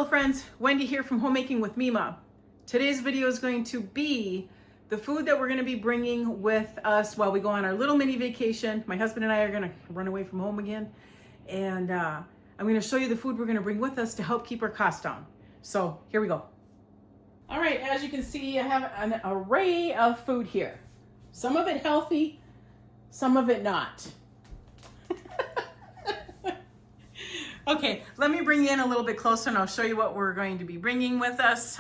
friends, Wendy here from Homemaking with Mima. Today's video is going to be the food that we're going to be bringing with us while we go on our little mini vacation. My husband and I are going to run away from home again, and I'm going to show you the food we're going to bring with us to help keep our costs down. So here we go. All right, as you can see, I have an array of food here. Some of it healthy, some of it not. Okay, let me bring you in a little bit closer and I'll show you what we're going to be bringing with us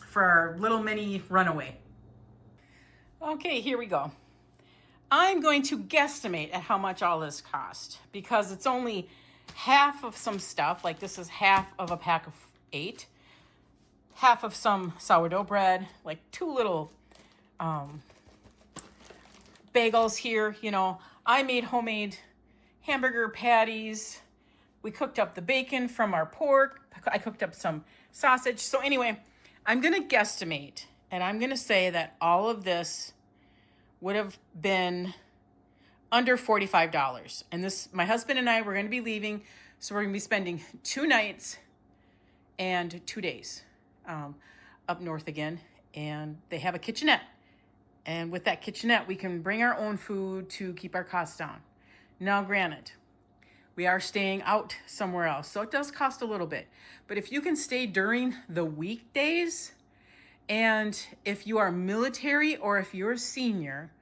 for our little mini runaway. Okay, here we go. I'm going to guesstimate at how much all this cost because it's only half of some stuff, like this is half of a pack of 8, half of some sourdough bread, like 2 little bagels here. You know, I made homemade hamburger patties. We cooked up the bacon from our pork. I cooked up some sausage. So anyway, I'm going to guesstimate, and I'm going to say that all of this would have been under $45. And this, my husband and I, we're going to be leaving. So we're going to be spending 2 nights and 2 days up north again. And they have a kitchenette. And with that kitchenette, we can bring our own food to keep our costs down. Now, granted, we are staying out somewhere else, so it does cost a little bit. But if you can stay during the weekdays, and if you are military or if you're a senior,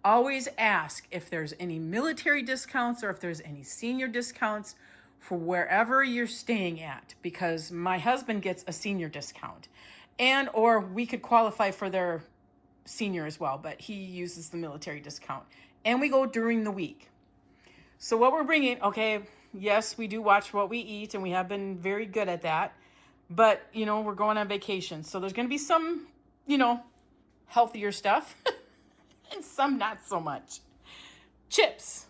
always ask if there's any military discounts or if there's any senior discounts for wherever you're staying at, because my husband gets a senior discount, and or we could qualify for their senior as well, but he uses the military discount, and we go during the week. So what we're bringing, okay, yes, we do watch what we eat, and we have been very good at that. But, you know, we're going on vacation. So there's going to be some, you know, healthier stuff and some not so much. Chips,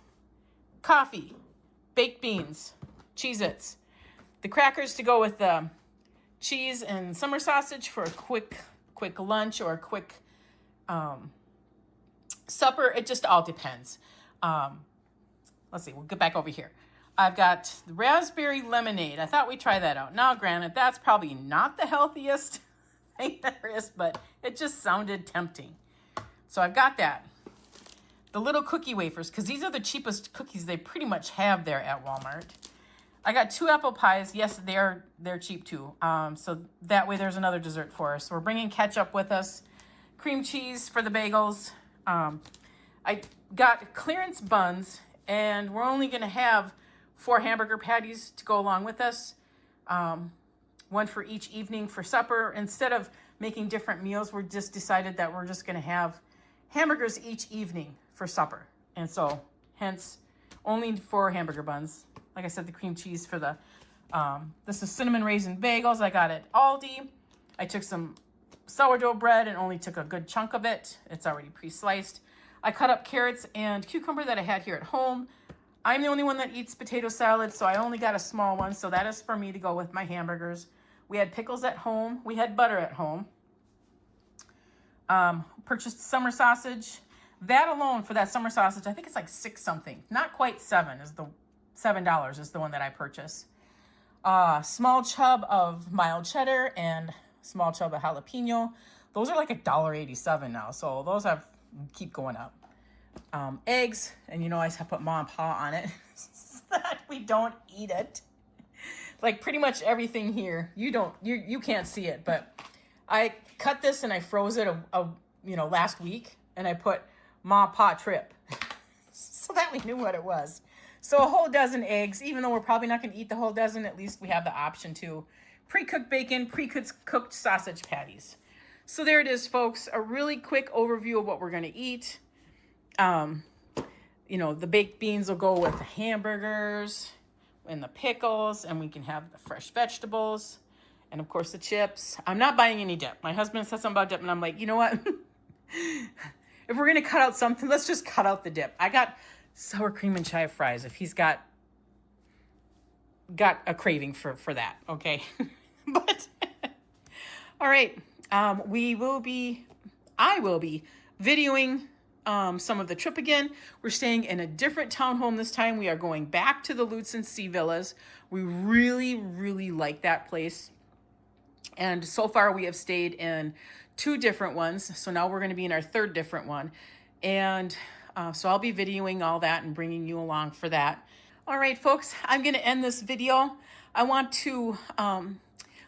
coffee, baked beans, Cheez-Its, the crackers to go with the cheese and summer sausage for a quick lunch or a quick supper. It just all depends. Let's see, we'll get back over here. I've got the raspberry lemonade. I thought we'd try that out. Now, granted, that's probably not the healthiest thing there is, but it just sounded tempting. So I've got that. The little cookie wafers, because these are the cheapest cookies they pretty much have there at Walmart. I got 2 apple pies. Yes, they're cheap too. So that way there's another dessert for us. So we're bringing ketchup with us. Cream cheese for the bagels. I got clearance buns. And we're only going to have 4 hamburger patties to go along with us. 1 for each evening for supper. Instead of making different meals, we just decided that we're just going to have hamburgers each evening for supper. And so, hence, only 4 hamburger buns. Like I said, the cream cheese for the, this is cinnamon raisin bagels I got at Aldi. I took some sourdough bread and only took a good chunk of it. It's already pre-sliced. I cut up carrots and cucumber that I had here at home. I'm the only one that eats potato salad, so I only got a small one. So that is for me to go with my hamburgers. We had pickles at home. We had butter at home. Purchased summer sausage. That alone for that summer sausage, I think it's like 6 something. Not quite 7 is the $7 is the one that I purchased. Small chub of mild cheddar and small chub of jalapeno. Those are like $1.87 now. So those have keep going up. Eggs, and you know I put ma and pa on it so that we don't eat it. Like pretty much everything here, you can't see it, but I cut this and I froze it last week, and I put ma pa trip so that we knew what it was. So a whole dozen eggs, even though we're probably not going to eat the whole dozen, at least we have the option to. Pre-cooked bacon, pre-cooked sausage patties. So there it is, folks. A really quick overview of what we're going to eat. You know, the baked beans will go with the hamburgers and the pickles, and we can have the fresh vegetables and, of course, the chips. I'm not buying any dip. My husband said something about dip, and I'm like, you know what? If we're going to cut out something, let's just cut out the dip. I got sour cream and chive fries if he's got a craving for that, okay? But, all right. I will be videoing some of the trip again. We're staying in a different townhome this time. We are going back to the Lutz and Sea Villas. We really, really like that place. And so far we have stayed in 2 different ones. So now we're going to be in our 3rd different one. And so I'll be videoing all that and bringing you along for that. All right, folks, I'm going to end this video. I want to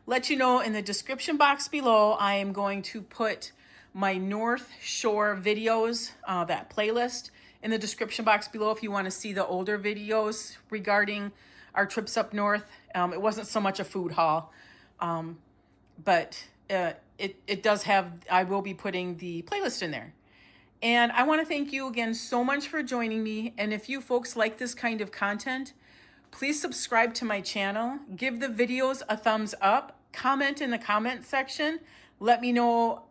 let you know in the description box below, I am going to put my North Shore videos, that playlist, in the description box below if you want to see the older videos regarding our trips up north. It wasn't so much a food haul, but it does have, I will be putting the playlist in there. And I want to thank you again so much for joining me. And if you folks like this kind of content, please subscribe to my channel, give the videos a thumbs up, comment in the comment section, let me know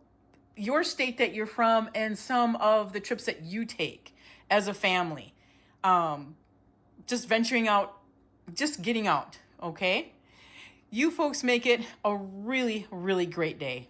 your state that you're from and some of the trips that you take as a family. Just venturing out, just getting out, okay? You folks make it a really, really great day.